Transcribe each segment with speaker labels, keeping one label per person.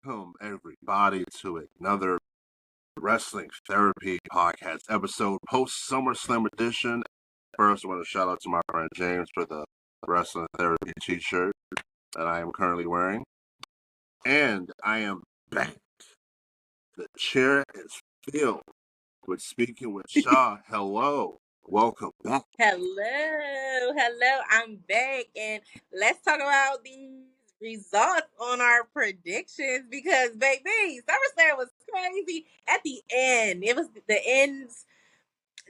Speaker 1: Welcome, everybody, to another Wrestling Therapy Podcast episode, post-Summer Slam edition. First, I want to shout out to my friend James for the Wrestling Therapy t-shirt that I am currently wearing. And I am back. The chair is filled with Speaking with Sha. Hello. Welcome back.
Speaker 2: Hello. I'm back, and let's talk about these results on our predictions because, baby, SummerSlam was crazy at the end. It was the ends.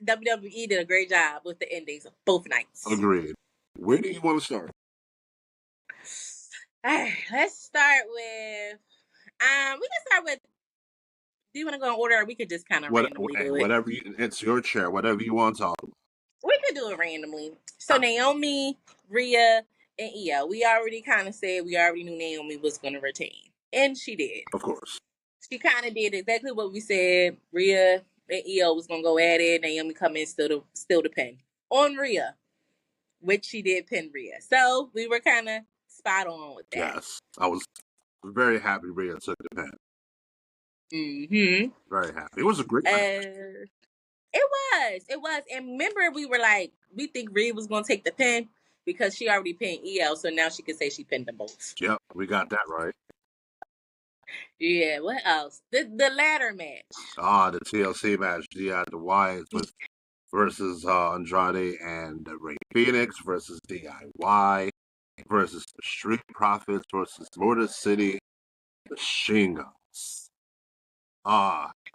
Speaker 2: WWE did a great job with the endings of both nights.
Speaker 1: Agreed. Where do you want to start?
Speaker 2: All right, let's start with. We can start with. Do you want to go in order, or we could just kind of randomly do it?
Speaker 1: Whatever it's your chair. Whatever you want to talk about.
Speaker 2: We could do it randomly. So Naomi, Rhea, and Io. We already kind of said we already knew Naomi was going to retain. And she did.
Speaker 1: Of course.
Speaker 2: She kind of did exactly what we said. Rhea and Io was going to go at it. Naomi come in still to pin. On Rhea. Which she did pin Rhea. So we were kind of spot on with that.
Speaker 1: Yes. I was very happy Rhea took the pin.
Speaker 2: Mm-hmm.
Speaker 1: Very happy. It was a great match.
Speaker 2: It was. And remember, we were like, we think Rhea was going to take the pin because she already pinned Io, so now she can say she pinned them both.
Speaker 1: Yep, we got that right.
Speaker 2: Yeah, what else? The ladder match.
Speaker 1: The TLC match. Yeah, the Wyatts versus Andrade and Ray Phoenix versus DIY versus the Street Profits versus Motor City Machine Guns.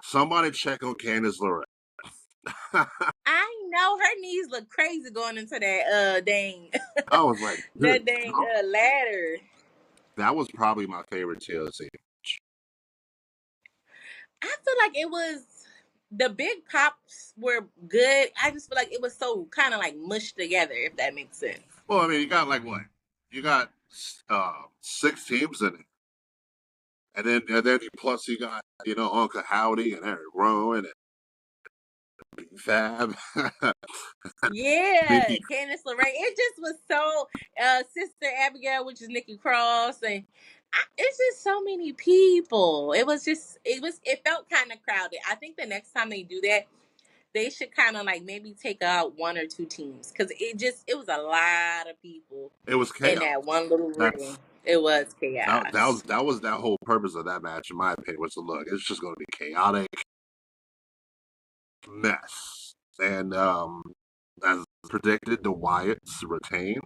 Speaker 1: Somebody check on Candice LeRae.
Speaker 2: I know her knees look crazy going into that dang.
Speaker 1: I was like,
Speaker 2: that dang ladder.
Speaker 1: That was probably my favorite TLC match.
Speaker 2: I feel like it was the big pops were good. I just feel like it was so kind of like mushed together, if that makes sense.
Speaker 1: Well, I mean, you got like what? You got 6 teams in it. And then plus you got, Uncle Howdy and Eric Rowan and Fab.
Speaker 2: Yeah, Candice LeRae. It just was so Sister Abigail, which is Nikki Cross, and it's just so many people. It felt kind of crowded. I think the next time they do that, they should kind of like maybe take out 1 or 2 teams because it was a lot of people.
Speaker 1: It was chaos
Speaker 2: in that one little ring. It was chaos.
Speaker 1: That was that whole purpose of that match, in my opinion, was to look. It's just going to be chaotic mess, and as predicted, the Wyatts retain.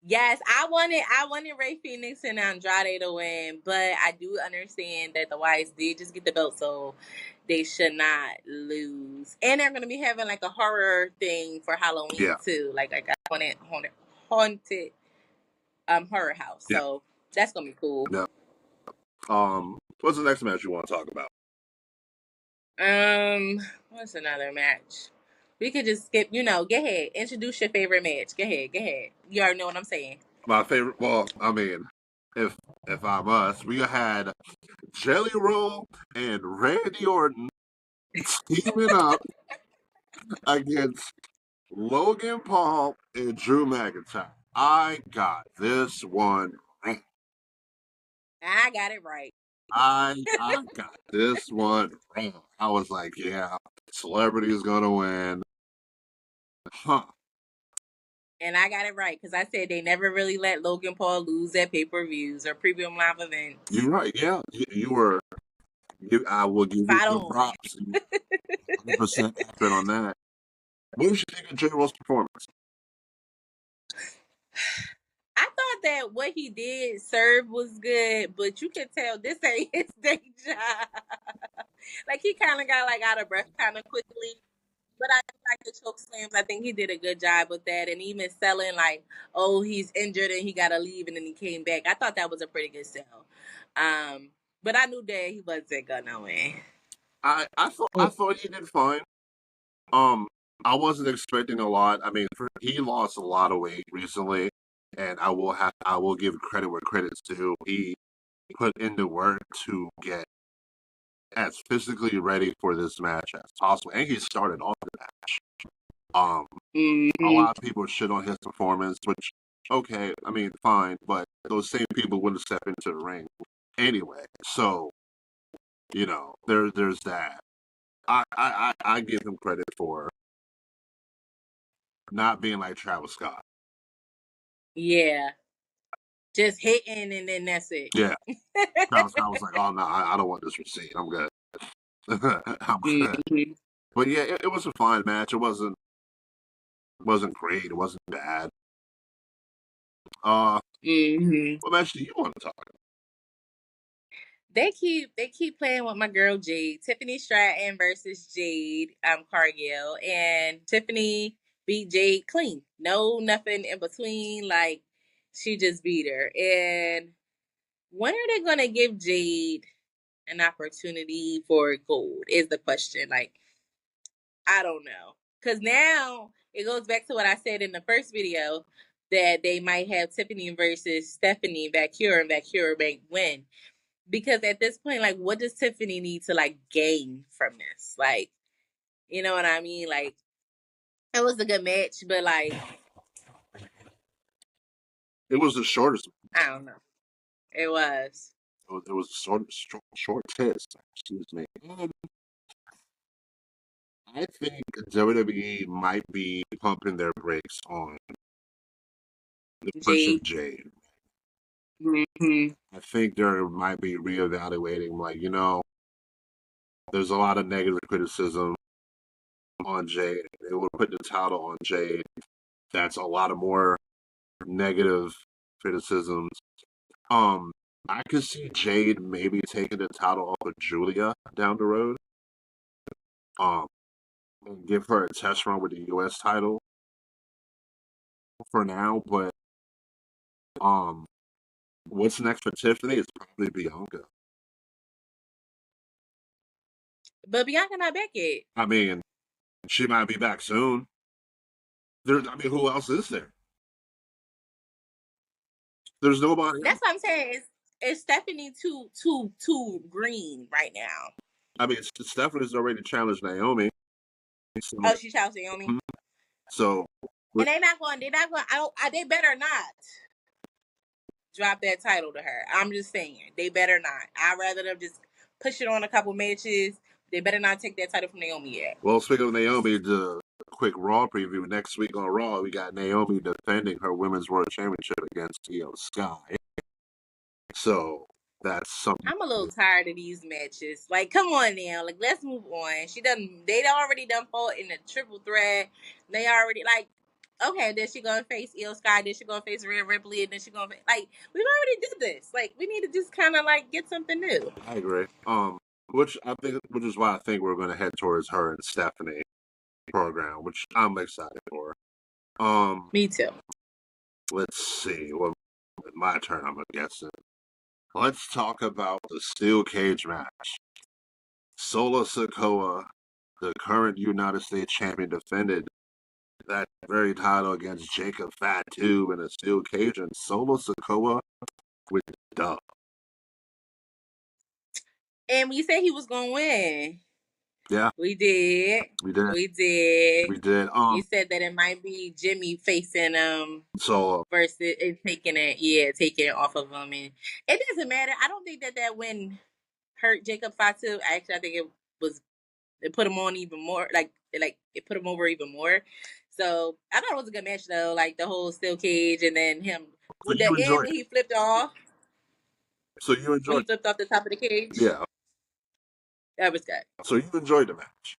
Speaker 2: Yes, I wanted Ray Phoenix and Andrade to win, but I do understand that the Wyatts did just get the belt, so they should not lose. And they're going to be having like a horror thing for Halloween too. Like I haunted horror house. Yeah. So that's going to be cool.
Speaker 1: Yeah. What's the next match you want to talk about?
Speaker 2: What's another match? We could just skip, go ahead. Introduce your favorite match. Go ahead. You already know what I'm saying.
Speaker 1: My favorite, well, I mean, if I'm us, we had Jelly Roll and Randy Orton teaming up against Logan Paul and Drew McIntyre. I got this one right.
Speaker 2: I got it right.
Speaker 1: I got this one right. I was like, yeah, celebrity is going to win. Huh.
Speaker 2: And I got it right because I said they never really let Logan Paul lose at pay-per-views or premium live events.
Speaker 1: You're right. Yeah, you were. I will give you some props. 100% accurate on that. What did you think of J. Roll's performance?
Speaker 2: I thought that what he did serve was good, but you can tell this ain't his day job. Like he kind of got like out of breath kind of quickly. But I like the choke slams. I think he did a good job with that. And even selling like, oh, he's injured and he got to leave and then he came back. I thought that was a pretty good sell. But I knew that he wasn't going to win.
Speaker 1: I thought he did fine. I wasn't expecting a lot. I mean, he lost a lot of weight recently. And I will give credit where credit's due. He put in the work to get as physically ready for this match as possible, and he started off the match. A lot of people shit on his performance, which, okay, I mean, fine, but those same people wouldn't step into the ring anyway. So, there's that. I give him credit for not being like Travis Scott.
Speaker 2: Yeah. Just hitting and then that's it.
Speaker 1: Yeah. Travis Scott was like, oh, no, I don't want this receipt. I'm good. I'm good.
Speaker 2: Mm-hmm.
Speaker 1: But yeah, it was a fine match. It wasn't great. It wasn't bad.
Speaker 2: Mm-hmm.
Speaker 1: What match do you want to talk about?
Speaker 2: They keep playing with my girl Jade, Tiffany Stratton versus Jade Cargill, and Tiffany beat Jade clean. No nothing in between. Like she just beat her. And when are they gonna give Jade an opportunity for gold? Is the question. Like I don't know, because now it goes back to what I said in the first video that they might have Tiffany versus Stephanie Vacura and Vacura may win. Because at this point, like, what does Tiffany need to like gain from this? Like, you know what I mean? Like, it was a good match, but like,
Speaker 1: It was the shortest.
Speaker 2: I don't know. It was.
Speaker 1: It was a short test. Excuse me. I think WWE might be pumping their brakes on the push of
Speaker 2: Jade.
Speaker 1: Jade.
Speaker 2: Mm-hmm.
Speaker 1: I think they might be reevaluating, like, there's a lot of negative criticism on Jade. They would put the title on Jade. That's a lot of more negative criticisms. I could see Jade maybe taking the title off of Julia down the road. And give her a test run with the US title for now, but what's next for Tiffany is probably Bianca.
Speaker 2: But Bianca not back yet.
Speaker 1: I mean, she might be back soon. Who else is there? There's nobody
Speaker 2: That's
Speaker 1: else.
Speaker 2: what I'm saying. Is Stephanie too green right now?
Speaker 1: I mean, Stephanie's already challenged Naomi. So,
Speaker 2: Oh, she challenged Naomi.
Speaker 1: So,
Speaker 2: and they're not going. They better not drop that title to her. I'm just saying, they better not. I'd rather them just push it on a couple matches. They better not take that title from Naomi yet.
Speaker 1: Well, speaking of Naomi, the quick Raw preview next week on Raw, we got Naomi defending her Women's World Championship against Io Sky. So that's something.
Speaker 2: I'm a little tired of these matches. Like, come on now. Like, let's move on. They already done fought in a triple threat. They already, like, okay, then she gonna face Io Sky, then she gonna face Rhea Ripley, and then she gonna face, like, we've already did this. Like, we need to just kind of, like, get something new.
Speaker 1: I agree. Which is why I think we're going to head towards her and Stephanie program, which I'm excited for.
Speaker 2: Me too.
Speaker 1: Let's see. Well, my turn, I'm guessing. Let's talk about the steel cage match. Solo Sikoa, the current United States champion, defended that very title against Jacob Fatu in a steel cage, and Solo Sikoa with the dub.
Speaker 2: And we said he was gonna win.
Speaker 1: Yeah,
Speaker 2: we did.
Speaker 1: We did.
Speaker 2: We said that it might be Jimmy facing
Speaker 1: Solo
Speaker 2: versus taking it off of him, and it doesn't matter. I don't think that win hurt Jacob Fatu. Actually, I think it put him on even more. Like it put him over even more. So I thought it was a good match though. Like the whole steel cage, and then him with the end when he flipped off.
Speaker 1: So you enjoyed?
Speaker 2: When he flipped off the top of the cage.
Speaker 1: Yeah.
Speaker 2: That was good.
Speaker 1: So you enjoyed the match?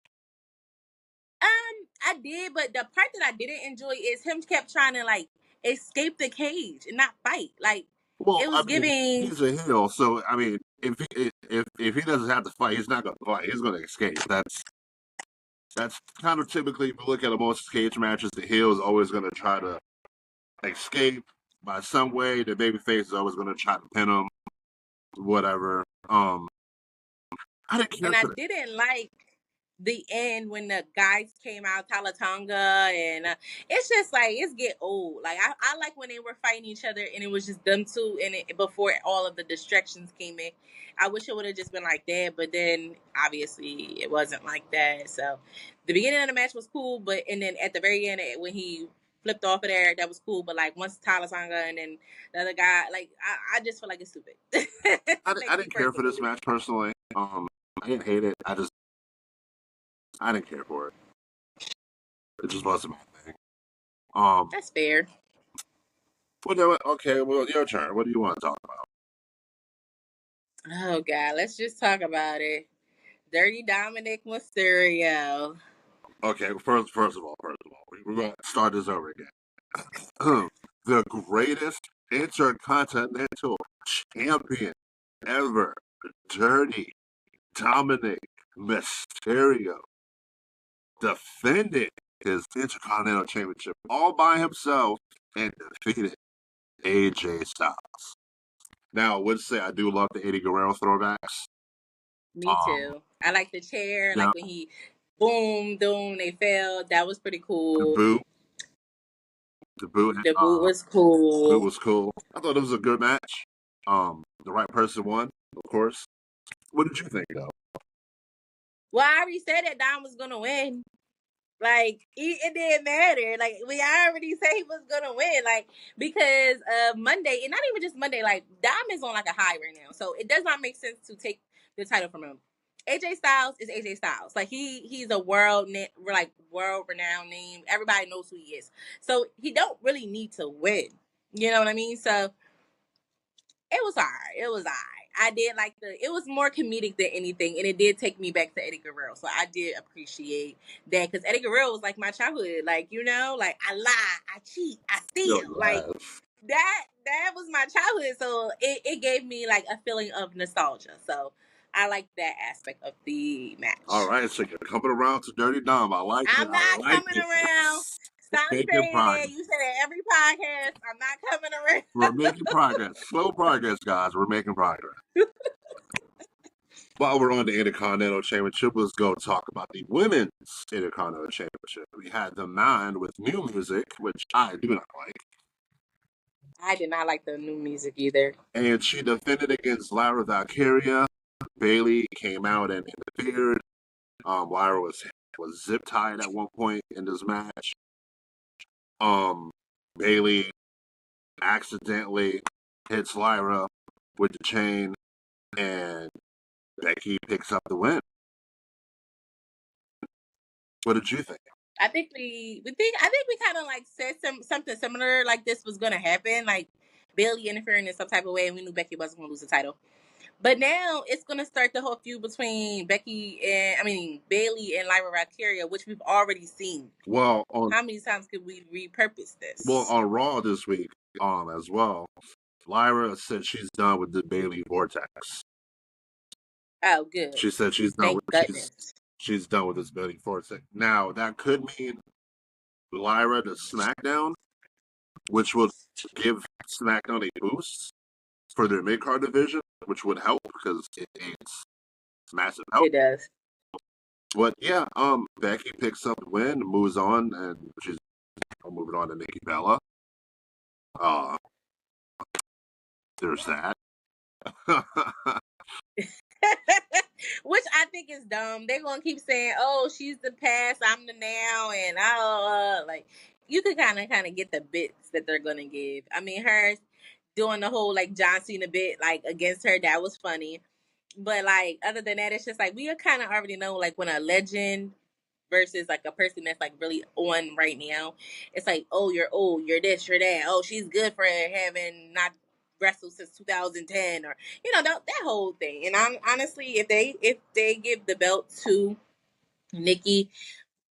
Speaker 2: I did, but the part that I didn't enjoy is him kept trying to like escape the cage and not fight. Like it was giving.
Speaker 1: He's a heel, so I mean, if he doesn't have to fight, he's not going to fight. He's going to escape. That's kind of typically, if you look at most cage matches, the heel is always going to try to escape by some way. The babyface is always going to try to pin him, whatever. I didn't care.
Speaker 2: And I didn't like the end when the guys came out, Talatonga, and it's just like it's get old. Like I like when they were fighting each other and it was just them two, and before all of the distractions came in. I wish it would have just been like that, but then obviously it wasn't like that. So the beginning of the match was cool, and then at the very end when he flipped off of there, that was cool. But like once Tyler Sanga and then the other guy, like I just feel like it's stupid.
Speaker 1: I didn't care for this match personally. I didn't hate it. I didn't care for it. It just wasn't my thing.
Speaker 2: That's fair.
Speaker 1: Well, okay. Well, your turn. What do you want to talk about?
Speaker 2: Oh God, let's just talk about it. Dirty Dominic Mysterio.
Speaker 1: Okay. First of all, we're going to start this over again. The greatest intercontinental champion ever, Dirty Dominic Mysterio, defended his Intercontinental Championship all by himself and defeated AJ Styles. Now, I would say I do love the Eddie Guerrero throwbacks.
Speaker 2: Me too. I like the chair,
Speaker 1: Yeah,
Speaker 2: like when he boom, they fell. That was pretty
Speaker 1: the
Speaker 2: cool.
Speaker 1: boot, the boot,
Speaker 2: The boot was
Speaker 1: boot
Speaker 2: cool.
Speaker 1: was cool. I thought it was a good match. The right person won, of course. What did you think, though?
Speaker 2: Well, I already said that Dom was gonna win. Like it didn't matter. Like we already said he was gonna win. Like because Monday, and not even just Monday. Like Dom is on like a high right now, so it does not make sense to take the title from him. AJ Styles is AJ Styles. Like he's a world renowned name. Everybody knows who he is. So he don't really need to win. You know what I mean? So it was alright. It was alright. I did like it was more comedic than anything, and it did take me back to Eddie Guerrero. So I did appreciate that because Eddie Guerrero was like my childhood. Like, you know, like I lie, I cheat, I
Speaker 1: Yo,
Speaker 2: steal. Like that was my childhood. So it gave me like a feeling of nostalgia. So I like that aspect of the match.
Speaker 1: All right, so you're coming around to Dirty Dom. I like it.
Speaker 2: I'm not coming around. Stop
Speaker 1: Making
Speaker 2: saying
Speaker 1: progress.
Speaker 2: it. You say it every podcast. I'm not coming around.
Speaker 1: We're making progress. Slow progress, guys. We're making progress. While we're on the Intercontinental Championship, let's go talk about the Women's Intercontinental Championship. We had the 9 with new music, which I do not like.
Speaker 2: I did not like the new music either.
Speaker 1: And she defended against Lyra Valkyria. Bayley came out and interfered. Lyra was zip tied at one point in this match. Bayley accidentally hits Lyra with the chain, and Becky picks up the win. What did you think?
Speaker 2: I think we kind of like said something similar like this was gonna happen, like Bayley interfering in some type of way, and we knew Becky wasn't gonna lose the title. But now it's gonna start the whole feud between Bayley and Lyra Valkyria, which we've already seen.
Speaker 1: Well,
Speaker 2: how many times could we repurpose this?
Speaker 1: Well, on Raw this week, as well, Lyra said she's done with the Bayley Vortex.
Speaker 2: Oh, good.
Speaker 1: She said she's done. She's done with this Bayley Vortex. Now that could mean Lyra to SmackDown, which would give SmackDown a boost for their mid card division, which would help because it needs massive help.
Speaker 2: It does.
Speaker 1: But yeah, Becky picks up the win, moves on, and she's moving on to Nikki Bella. There's that.
Speaker 2: Which I think is dumb. They're gonna keep saying, "Oh, she's the past, I'm the now," and like you could kind of get the bits that they're gonna give. I mean, her doing the whole like John Cena bit like against her, that was funny. But like other than that, it's just like we kind of already know like when a legend versus like a person that's like really on right now, it's like, oh, you're old, you're this, you're that. Oh, she's good for having not wrestled since 2010, or that whole thing. And I'm honestly, if they give the belt to Nikki,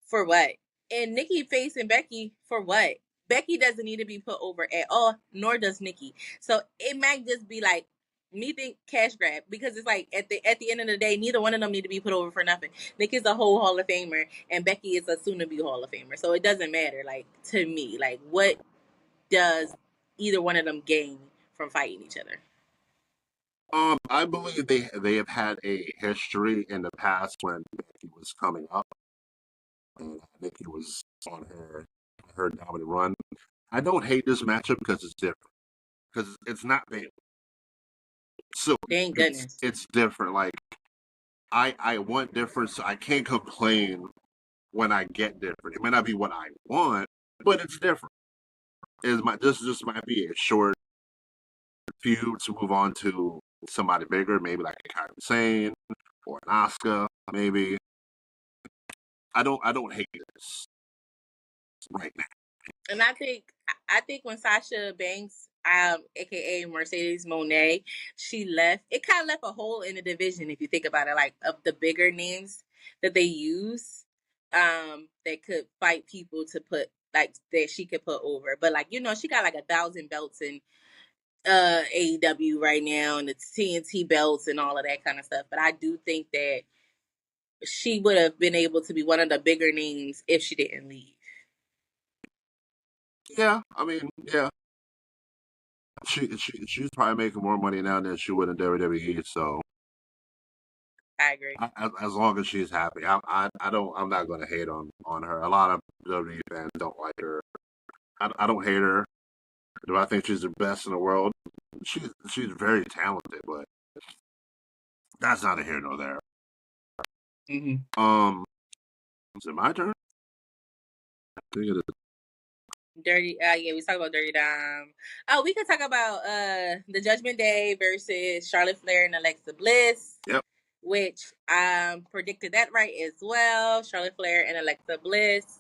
Speaker 2: for what? And Nikki facing Becky, for what? Becky doesn't need to be put over at all, nor does Nikki. So it might just be like me think cash grab, because it's like at the end of the day, neither one of them need to be put over for nothing. Nikki's a whole Hall of Famer, and Becky is a soon to be Hall of Famer. So it doesn't matter. Like to me, like what does either one of them gain from fighting each other?
Speaker 1: I believe they have had a history in the past when Becky was coming up, and Nikki was on her dominant run. I don't hate this matchup because it's different. Because it's not Bayley. So
Speaker 2: thank goodness
Speaker 1: it's different. Like I want different, so I can't complain when I get different. It may not be what I want, but it's different. this just might be a short feud to move on to somebody bigger, maybe like a Kairi Sane or an Asuka, maybe. I don't hate this right now.
Speaker 2: And I think when Sasha Banks, aka Mercedes Monet, she left, it kind of left a hole in the division if you think about it, like of the bigger names that they use, that could fight people to put like that she could put over. But like, you know, she got like 1,000 belts in AEW right now and the TNT belts and all of that kind of stuff. But I do think that she would have been able to be one of the bigger names if she didn't leave.
Speaker 1: Yeah, I mean, yeah. She's probably making more money now than she would in WWE. So
Speaker 2: I agree.
Speaker 1: as long as she's happy, I'm not going to hate on her. A lot of WWE fans don't like her. I don't hate her. Do I think she's the best in the world? She's very talented, but that's not a here nor there.
Speaker 2: Mm-hmm.
Speaker 1: Is it my turn? I think it is.
Speaker 2: Dirty, yeah, we talk about Dirty Dom. Oh, we could talk about the Judgment Day versus Charlotte Flair and Alexa Bliss.
Speaker 1: Yep.
Speaker 2: Which predicted that right as well. Charlotte Flair and Alexa Bliss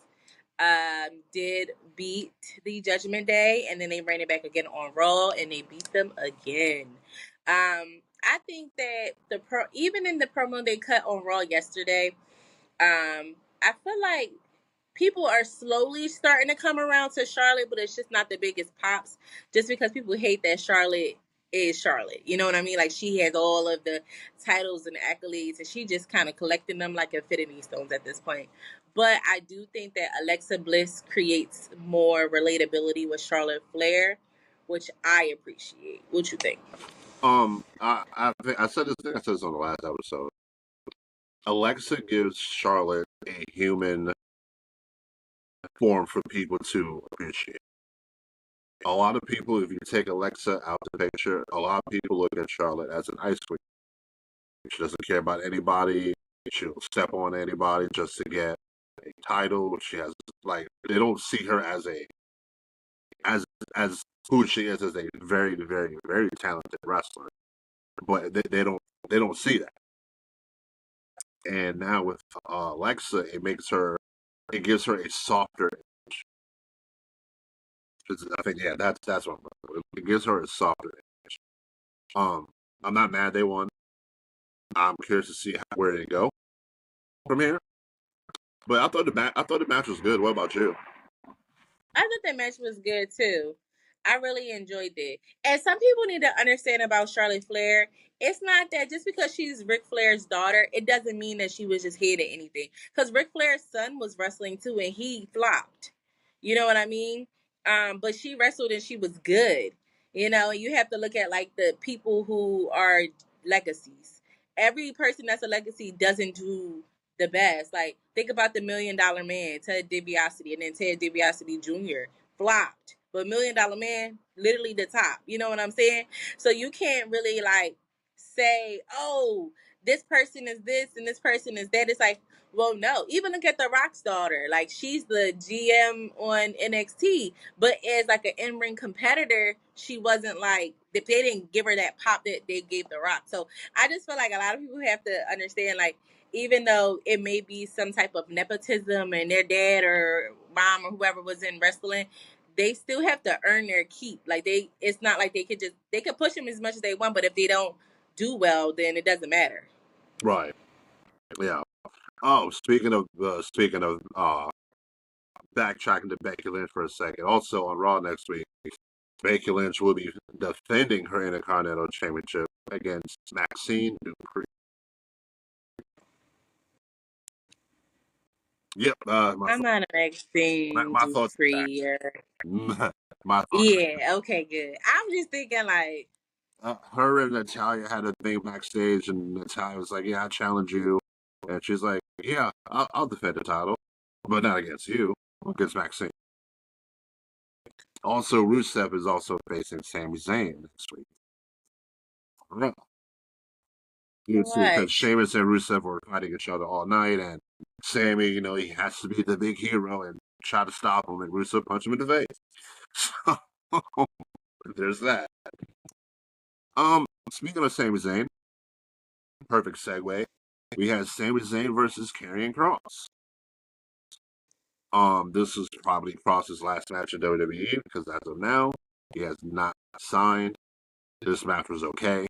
Speaker 2: did beat the Judgment Day, and then they ran it back again on Raw, and they beat them again. I think that even in the promo they cut on Raw yesterday, I feel like people are slowly starting to come around to Charlotte, but it's just not the biggest pops. Just because people hate that Charlotte is Charlotte. You know what I mean? Like, she has all of the titles and accolades, and she just kind of collecting them like Infinity Stones at this point. But I do think that Alexa Bliss creates more relatability with Charlotte Flair, which I appreciate. What you think?
Speaker 1: I said this. I think I said this on the last episode. Alexa gives Charlotte a human form for people to appreciate. A lot of people, if you take Alexa out the picture, a lot of people look at Charlotte as an ice queen. She doesn't care about anybody. She'll step on anybody just to get a title. She has they don't see her as who she is as a very, very, very talented wrestler. But they don't see that. And now with Alexa, it gives her a softer image. I think that's what it gives her a softer image. I'm not mad they won. I'm curious to see where they go from here. But I thought the match was good. What about you?
Speaker 2: I thought that match was good too. I really enjoyed it. And some people need to understand about Charlotte Flair. It's not that just because she's Ric Flair's daughter, it doesn't mean that she was just here to anything. Because Ric Flair's son was wrestling too, and he flopped. You know what I mean? But she wrestled and she was good. You know, you have to look at like the people who are legacies. Every person that's a legacy doesn't do the best. Like, think about the $1 Million Man, Ted DiBiase, and then Ted DiBiase Jr. flopped. But $1 Million Man, literally the top. You know what I'm saying? So you can't really like say, oh, this person is this and this person is that. It's like, well, no. Even look at The Rock's daughter. Like, she's the GM on NXT, but as like an in-ring competitor, she wasn't like, they didn't give her that pop that they gave The Rock. So I just feel like a lot of people have to understand, like, even though it may be some type of nepotism and their dad or mom or whoever was in wrestling, they still have to earn their keep. Like, it's not like they could push them as much as they want, but if they don't do well, then it doesn't matter.
Speaker 1: Right. Yeah. Oh, speaking of backtracking to Becky Lynch for a second. Also on Raw next week, Becky Lynch will be defending her Intercontinental Championship against Maxine Dupree. Yep.
Speaker 2: I'm not an Maxine
Speaker 1: my thoughts.
Speaker 2: Dupree.
Speaker 1: My thoughts.
Speaker 2: Yeah. Okay. Good. I'm just thinking like.
Speaker 1: Her and Natalia had a thing backstage, and Natalia was like, "Yeah, I challenge you," and she's like, "Yeah, I'll defend the title, but not against you, against Maxine." Also, Rusev is also facing Sami Zayn this week. Yeah. Because Sheamus and Rusev were fighting each other all night, and Sami, he has to be the big hero and try to stop him, and Rusev punched him in the face. So there's that. Speaking of Sami Zayn, perfect segue. We had Sami Zayn versus Karrion Kross. This is probably Cross's last match in WWE because as of now, he has not signed. This match was okay.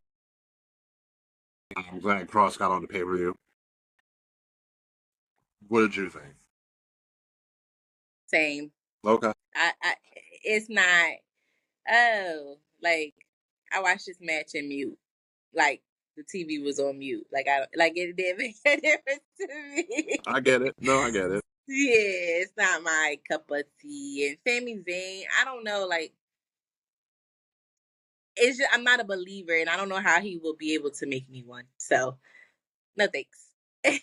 Speaker 1: I'm glad Cross got on the pay-per-view. What did you think?
Speaker 2: Same.
Speaker 1: Okay.
Speaker 2: It's not. Oh, like I watched this match in mute. Like the TV was on mute. Like it didn't make a difference to me.
Speaker 1: I get it. No, I get it.
Speaker 2: Yeah, it's not my cup of tea. And Sami Zayn, I don't know. Like it's just, I'm not a believer, and I don't know how he will be able to make me one. So no thanks.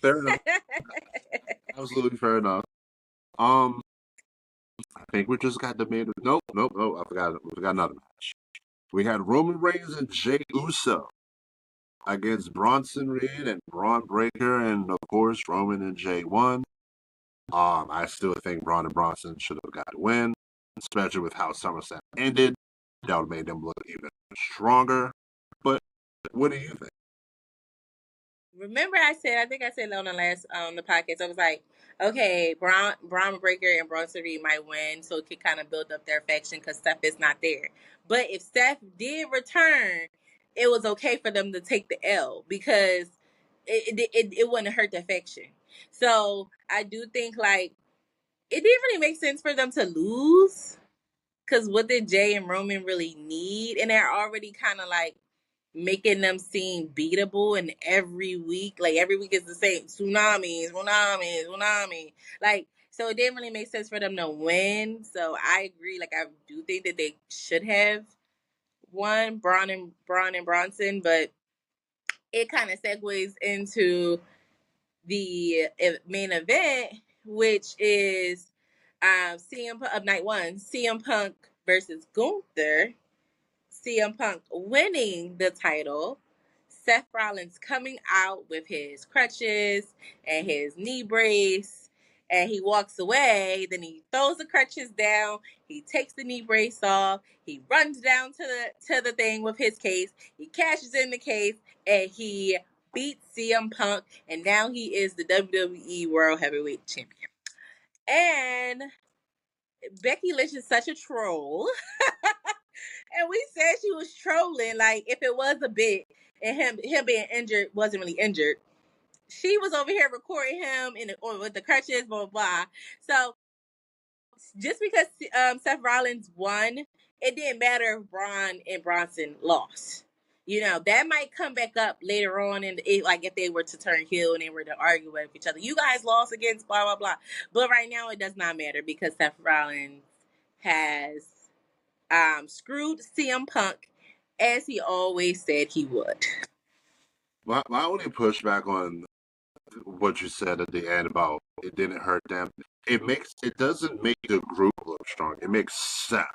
Speaker 1: Fair enough. Absolutely fair enough. I think we just got the main. Nope. I forgot. We forgot another match. We had Roman Reigns and Jey Uso against Bronson Reed and Braun Breaker, and of course Roman and Jey won. I still think Braun and Bronson should have got a win, especially with how SummerSlam ended. That would have made them look even stronger. But what do you think?
Speaker 2: Remember, I think I said on the last the podcast, I was like, okay, Braun Breaker and Bronson Reed might win, so it could kind of build up their faction because Steph is not there. But if Steph did return, it was okay for them to take the L because it wouldn't hurt the faction. So I do think like it didn't really make sense for them to lose because what did Jay and Roman really need? And they're already kind of like making them seem beatable, and every week is the same tsunami. Like, so it didn't really make sense for them to win. So I agree. Like, I do think that they should have won Braun and Bronson, but it kind of segues into the main event, which is CM of night one, CM Punk versus Gunther. CM Punk winning the title, Seth Rollins coming out with his crutches and his knee brace, and he walks away. Then he throws the crutches down. He takes the knee brace off. He runs down to the thing with his case. He cashes in the case, and he beats CM Punk, and now he is the WWE World Heavyweight Champion. And Becky Lynch is such a troll. And we said she was trolling, like if it was a bit and him being injured wasn't really injured. She was over here recording him or with the crutches, blah, blah, blah. So just because Seth Rollins won, it didn't matter if Braun and Bronson lost. You know, that might come back up later on like if they were to turn heel and they were to argue with each other. You guys lost against blah, blah, blah. But right now it does not matter because Seth Rollins has screwed CM Punk as he always said he would.
Speaker 1: My only pushback on what you said at the end about it didn't hurt them. It doesn't make the group look strong. It makes Seth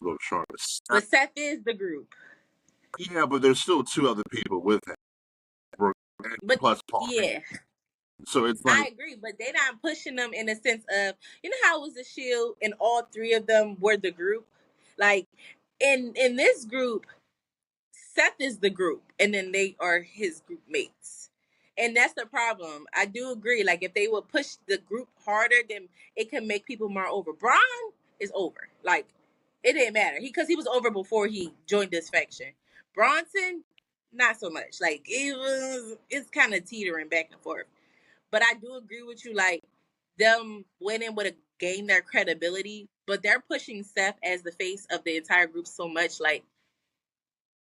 Speaker 1: look stronger.
Speaker 2: But Seth is the group.
Speaker 1: Yeah, but there's still two other people with him. Plus Paul.
Speaker 2: Yeah.
Speaker 1: So it's like
Speaker 2: I agree, but they're not pushing them in the sense of, you know how it was the Shield and all three of them were the group? Like in this group, Seth is the group, and then they are his group mates. And that's the problem. I do agree. Like, if they would push the group harder, then it can make people more over. Braun is over. Like, it didn't matter. Because he was over before he joined this faction. Bronson, not so much. Like, it's kind of teetering back and forth. But I do agree with you. Like, them winning would have gained their credibility. But they're pushing Seth as the face of the entire group so much. Like,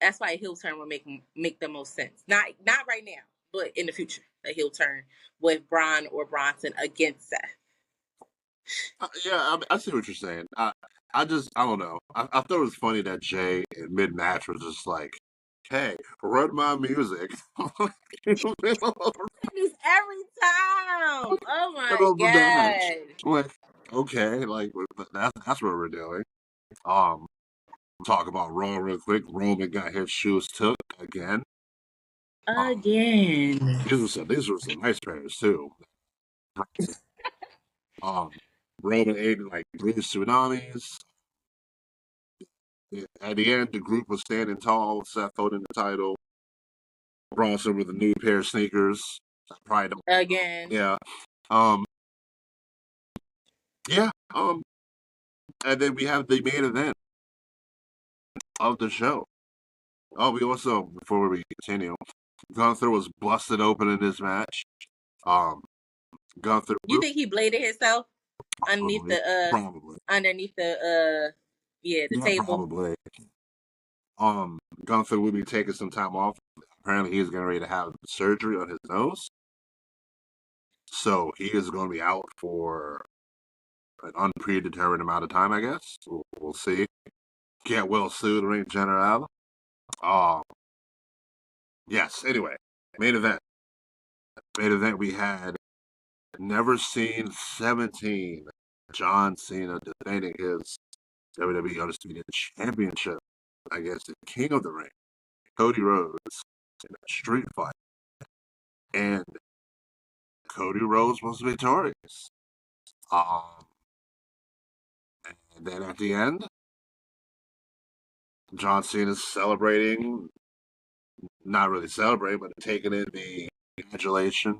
Speaker 2: that's why a heel turn would make the most sense. Not right now, but in the future, a heel turn with Braun or Bronson against Seth.
Speaker 1: yeah, I see what you're saying. I don't know. I thought it was funny that Jay in mid match was just like, "Hey, run my music."
Speaker 2: This every time. Oh my god!
Speaker 1: Like, okay, like that's what we're doing. Talk about Raw real quick. Roman got his shoes took again.
Speaker 2: Again.
Speaker 1: These were some nice pairs too. Roman ate like 3 tsunamis. At the end, the group was standing tall. Seth holding the title. Bronson with a new pair of sneakers. I probably don't.
Speaker 2: Again.
Speaker 1: Yeah. Um. Yeah. And then we have the main event of the show. Oh, we also, before we continue, Gunther was busted open in this match. Gunther.
Speaker 2: You think he bladed himself underneath
Speaker 1: Probably.
Speaker 2: the
Speaker 1: Probably.
Speaker 2: underneath the the table?
Speaker 1: Probably. Gunther will be taking some time off. Apparently, he's getting ready to have surgery on his nose. So he is going to be out for an unpredetermined amount of time, I guess. We'll see. Get well soon, Ring General. Yes, anyway. Main event. Main event, we had never seen 17. John Cena defending his WWE Undisputed Championship against the King of the Ring, Cody Rhodes, in a street fight. And Cody Rhodes was victorious. And then at the end, John Cena's celebrating, not really celebrating, but taking in the congratulation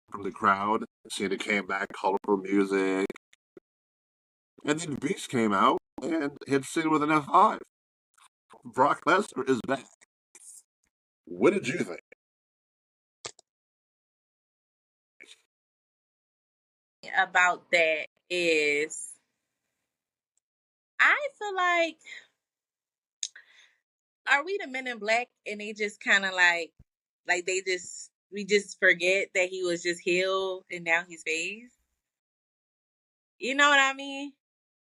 Speaker 1: from the crowd. Cena came back, colorful music. And then Beast came out and hit Cena with an F5. Brock Lesnar is back. What did you think?
Speaker 2: About that is I feel like, are we the Men in Black and they just kind of like we just forget that he was just heel and now he's face? You know what I mean?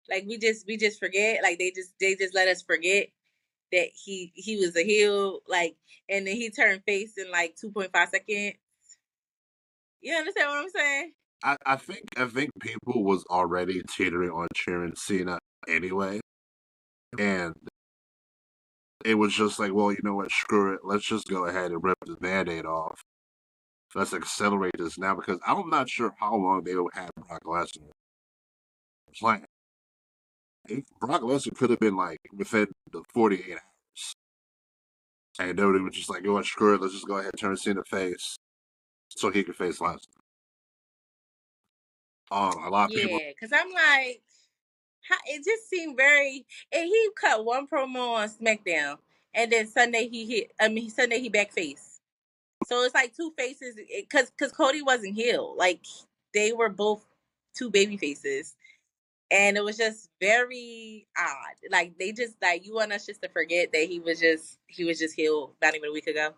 Speaker 2: Like we just forget, like they just let us forget that he was a heel, like, and then he turned face in like 2.5 seconds. You understand what I'm saying?
Speaker 1: I think people was already teetering on cheering Cena anyway, and it was just like, well, you know what, screw it, let's just go ahead and rip the Band-Aid off. Let's accelerate this now because I'm not sure how long they would have Brock Lesnar playing. Brock Lesnar could have been like within the 48 hours, and nobody was just like, "Go screw it, let's just go ahead and turn Cena face so he could face Lesnar." A lot of people.
Speaker 2: Yeah, because I'm like, it just seemed very. And he cut one promo on SmackDown, and then Sunday Sunday he back face. So it's like two faces, because Cody wasn't heel. Like they were both two baby faces, and it was just very odd. Like they just you want us just to forget that he was just heel not even a week ago.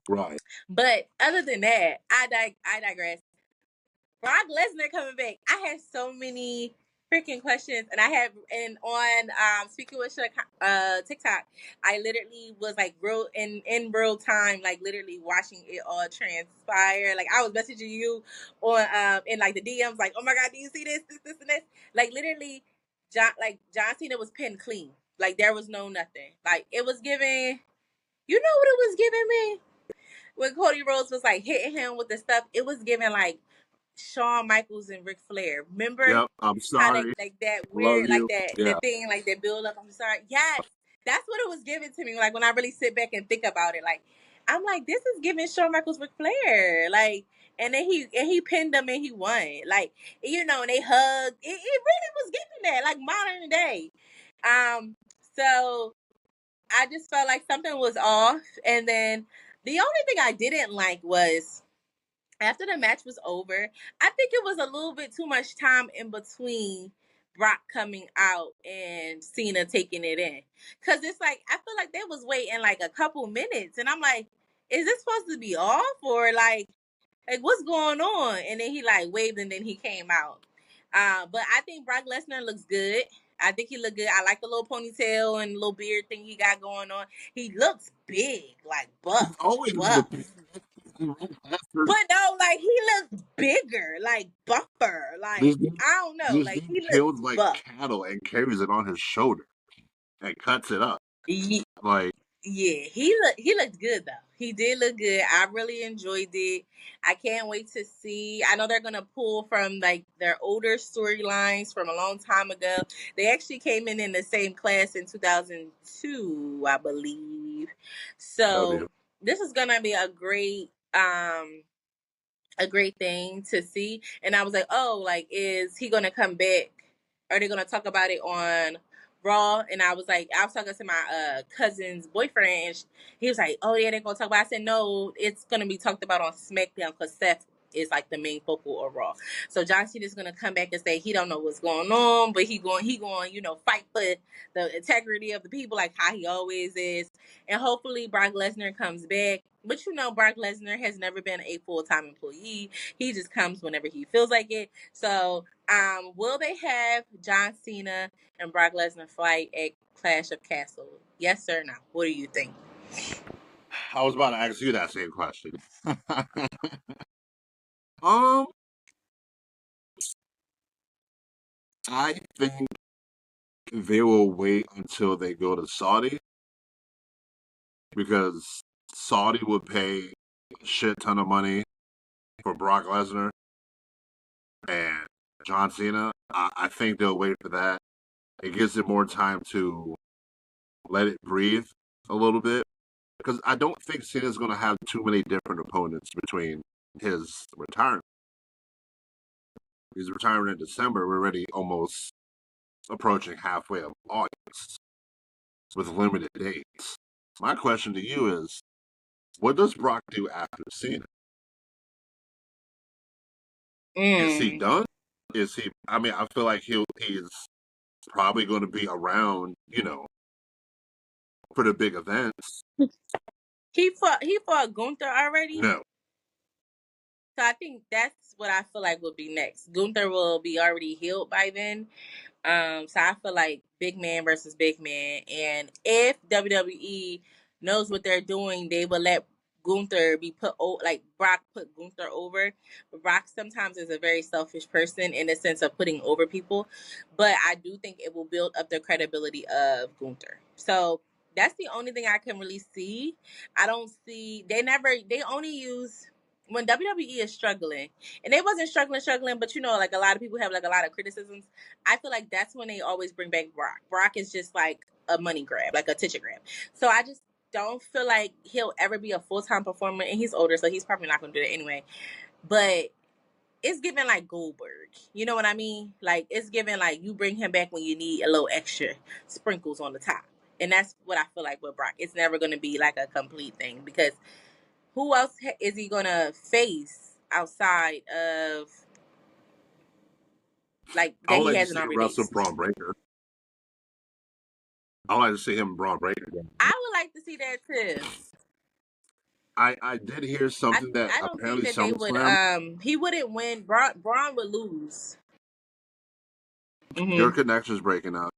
Speaker 1: Right.
Speaker 2: But other than that, I digress. Brock Lesnar coming back. I had so many freaking questions, and I have, and on Speakingwithsha TikTok, I literally was like in real time, like literally watching it all transpire. Like I was messaging you on in like the DMs, like, oh my god, do you see this, and this? Like literally, John Cena was pinned clean. Like there was no nothing. Like it was giving. You know what it was giving me? When Cody Rhodes was like hitting him with the stuff, it was giving like Shawn Michaels and Ric Flair. Remember?
Speaker 1: Yep. I'm
Speaker 2: How
Speaker 1: sorry.
Speaker 2: like that
Speaker 1: Love
Speaker 2: weird,
Speaker 1: you.
Speaker 2: like that
Speaker 1: Yeah.
Speaker 2: the thing, like that build up. I'm sorry. Yes, that's what it was giving to me. Like when I really sit back and think about it, like I'm like, this is giving Shawn Michaels Ric Flair. Like, and then he pinned him and he won. Like, you know, and they hugged. It really was giving that, like modern day. So I just felt like something was off. And then the only thing I didn't like was after the match was over, I think it was a little bit too much time in between Brock coming out and Cena taking it in. Cause it's like I feel like they was waiting like a couple minutes, and I'm like, is this supposed to be off or like what's going on? And then he like waved and then he came out. But I think Brock Lesnar looks good. I think he looked good. I like the little ponytail and little beard thing he got going on. He looks big, like buff.
Speaker 1: Always
Speaker 2: buff. But no, like he looks bigger, like buffer. Like I don't know,
Speaker 1: This
Speaker 2: like
Speaker 1: dude
Speaker 2: he
Speaker 1: kills
Speaker 2: looks
Speaker 1: like
Speaker 2: buff.
Speaker 1: cattle and carries it on his shoulder and cuts it up.
Speaker 2: He,
Speaker 1: Like
Speaker 2: Yeah, he looked good though. He did look good. I really enjoyed it. I can't wait to see. I know they're gonna pull from like their older storylines from a long time ago. They actually came in the same class in 2002, I believe. So
Speaker 1: W.
Speaker 2: this is gonna be a great thing to see. And I was like, oh, like, is he gonna come back? Are they gonna talk about it on Raw? And I was like, I was talking to my cousin's boyfriend, and he was like, oh yeah, they're gonna talk about it. I said, no, it's gonna be talked about on SmackDown because Seth is like the main focal of Raw. So John Cena is gonna come back and say he don't know what's going on, but he going, fight for the integrity of the people like how he always is. And hopefully Brock Lesnar comes back. But Brock Lesnar has never been a full-time employee. He just comes whenever he feels like it. So, will they have John Cena and Brock Lesnar fight at Clash of Castle? Yes or no? What do you think?
Speaker 1: I was about to ask you that same question. um, I think they will wait until they go to Saudi because Saudi would pay a shit ton of money for Brock Lesnar and John Cena. I think they'll wait for that. It gives it more time to let it breathe a little bit because I don't think Cena's going to have too many different opponents between his retirement. He's retiring in December. We're already almost approaching halfway of August with limited dates. My question to you is, what does Brock do after Cena? Is he
Speaker 2: Mm.
Speaker 1: done? Is he? I mean, I feel like he's probably going to be around, for the big events.
Speaker 2: He fought Gunther already.
Speaker 1: No,
Speaker 2: So I think that's what I feel like will be next. Gunther will be already healed by then. So I feel like big man versus big man, and if WWE knows what they're doing, they will let Gunther be like Brock put Gunther over. But Brock sometimes is a very selfish person in the sense of putting over people, but I do think it will build up the credibility of Gunther. So that's the only thing I can really see. I don't see they only use when WWE is struggling, and they wasn't struggling, but like a lot of people have like a lot of criticisms. I feel like that's when they always bring back Brock. Brock is just like a money grab, like a attention grab. So I just don't feel like he'll ever be a full-time performer, and he's older, so he's probably not going to do that anyway. But it's given like Goldberg. You know what I mean? Like it's given like you bring him back when you need a little extra sprinkles on the top. And that's what I feel like with Brock. It's never going to be like a complete thing because who else is he going to face outside of like
Speaker 1: I
Speaker 2: that
Speaker 1: would
Speaker 2: he
Speaker 1: like to
Speaker 2: hasn't
Speaker 1: see him
Speaker 2: already
Speaker 1: wrestle
Speaker 2: faced?
Speaker 1: Braun Breaker. I would like to see him and Braun Breaker.
Speaker 2: I would like to see that too.
Speaker 1: I did hear something that
Speaker 2: I don't think
Speaker 1: apparently
Speaker 2: that they would.
Speaker 1: SummerSlam,
Speaker 2: He wouldn't win. Braun would lose.
Speaker 1: your
Speaker 2: Mm-hmm.
Speaker 1: connection's breaking up.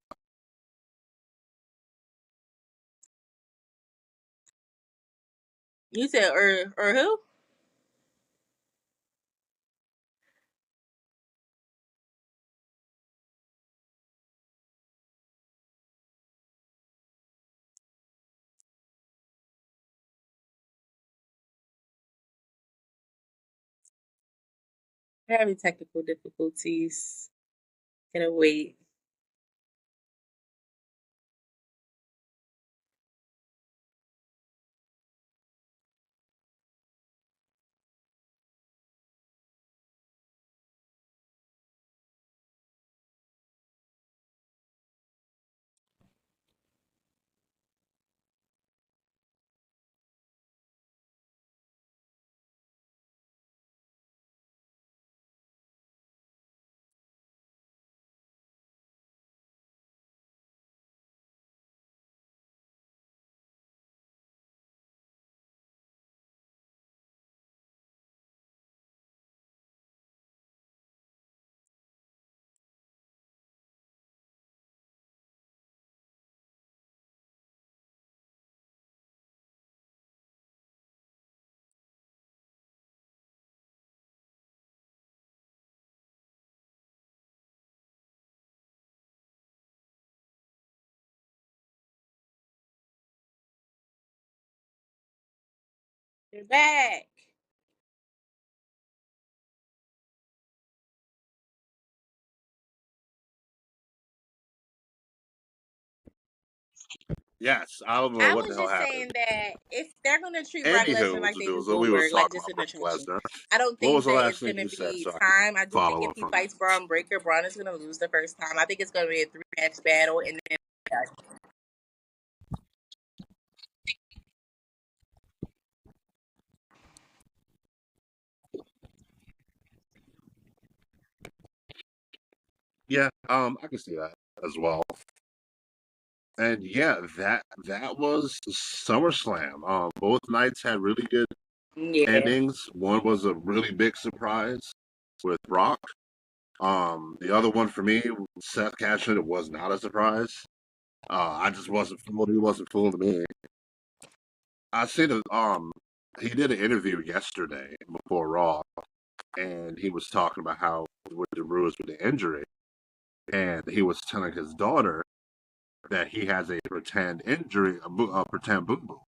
Speaker 2: You said or who? Having technical difficulties. Gonna wait. You're back.
Speaker 1: Yes, I don't know
Speaker 2: I
Speaker 1: what the
Speaker 2: was
Speaker 1: hell
Speaker 2: just
Speaker 1: happened.
Speaker 2: saying that if they're gonna treat Brock Lesnar
Speaker 1: Anywho,
Speaker 2: like they do
Speaker 1: so we were
Speaker 2: Goldberg,
Speaker 1: talking
Speaker 2: like just
Speaker 1: about
Speaker 2: in the
Speaker 1: Brock
Speaker 2: trenches,
Speaker 1: Lesnar.
Speaker 2: I don't
Speaker 1: What was
Speaker 2: think
Speaker 1: the
Speaker 2: that
Speaker 1: last
Speaker 2: it's
Speaker 1: thing
Speaker 2: gonna
Speaker 1: you said
Speaker 2: be
Speaker 1: so I can
Speaker 2: time. I do think
Speaker 1: follow
Speaker 2: if
Speaker 1: up
Speaker 2: he
Speaker 1: from you?
Speaker 2: fights Braun Breaker, Braun is gonna lose the first time. I think it's gonna be a 3 match battle, and then
Speaker 1: Yeah, I can see that as well. And yeah, that was SummerSlam. Both nights had really good
Speaker 2: yeah,
Speaker 1: endings. One was a really big surprise with Brock. The other one for me, Seth cashing it was not a surprise. I just wasn't fooled. He wasn't fooling me. I seen a he did an interview yesterday before Raw, and he was talking about how with the rules with the injury, and he was telling his daughter that he has a pretend injury, a pretend boo boo.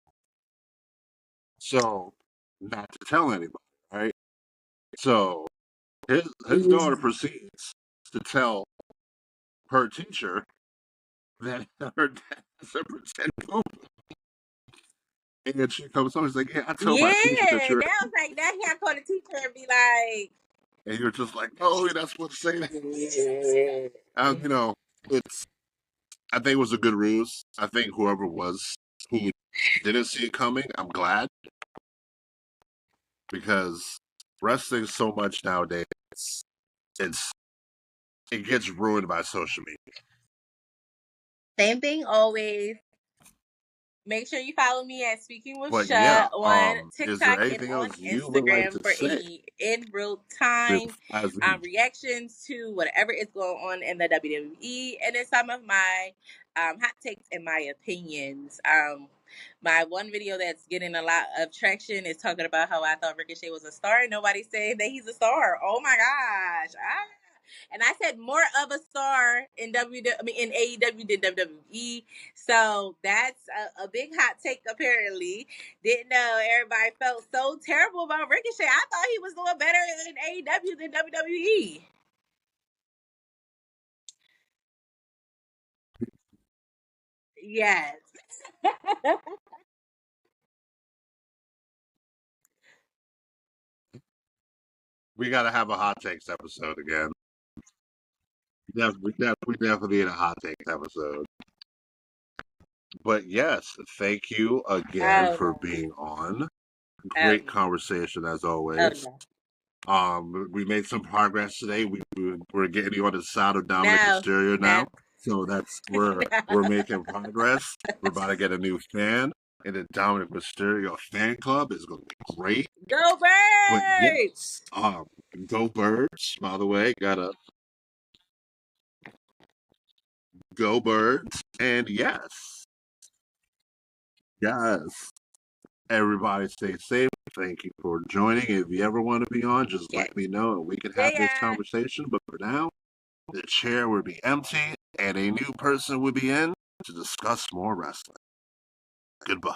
Speaker 1: So, not to tell anybody, right? So his daughter proceeds to tell her teacher that her dad has a pretend boo boo. And she comes home, she's like, "Yeah, I told my teacher that
Speaker 2: yeah.
Speaker 1: you're,"
Speaker 2: That was like now he gotta call the teacher and be like,
Speaker 1: and you're just like, "Oh, you're not supposed to say that."
Speaker 2: yeah.
Speaker 1: You know, it's. I think it was a good ruse. I think who didn't see it coming, I'm glad because wrestling so much nowadays, it's it gets ruined by social media.
Speaker 2: Same thing always. Make sure you follow me at Speaking with
Speaker 1: But yeah,
Speaker 2: Sha on
Speaker 1: is there
Speaker 2: TikTok and
Speaker 1: anything
Speaker 2: on
Speaker 1: else you would like
Speaker 2: Instagram
Speaker 1: to
Speaker 2: for
Speaker 1: say
Speaker 2: any in real time
Speaker 1: as we
Speaker 2: reactions to whatever is going on in the WWE and then some of my hot takes and my opinions. My one video that's getting a lot of traction is talking about how I thought Ricochet was a star and nobody's saying that he's a star. Oh my gosh. And I said more of a star in in AEW than WWE. So that's a big hot take. Apparently, didn't know everybody felt so terrible about Ricochet. I thought he was doing better in AEW than WWE. Yes.
Speaker 1: we got to have a hot takes episode again. We definitely need a hot takes episode. But yes, thank you again
Speaker 2: Oh
Speaker 1: for
Speaker 2: no.
Speaker 1: being on.
Speaker 2: Oh
Speaker 1: Great
Speaker 2: no.
Speaker 1: conversation as
Speaker 2: Oh
Speaker 1: always.
Speaker 2: no.
Speaker 1: We made some progress today. We're getting you on the side of Dominic
Speaker 2: No.
Speaker 1: Mysterio
Speaker 2: No.
Speaker 1: now, so that's we're
Speaker 2: No.
Speaker 1: making progress. We're about to get a new fan, and the Dominic Mysterio fan club is going to be great.
Speaker 2: Go
Speaker 1: But
Speaker 2: Birds!
Speaker 1: yes, go Birds! By the way, gotta go Birds, and yes, everybody stay safe. Thank you for joining. If you ever want to be on, just
Speaker 2: Yes.
Speaker 1: let me know, and we can
Speaker 2: Yeah,
Speaker 1: have this
Speaker 2: yeah.
Speaker 1: conversation. But for now, the chair would be empty and a new person would be in to discuss more wrestling. Goodbye.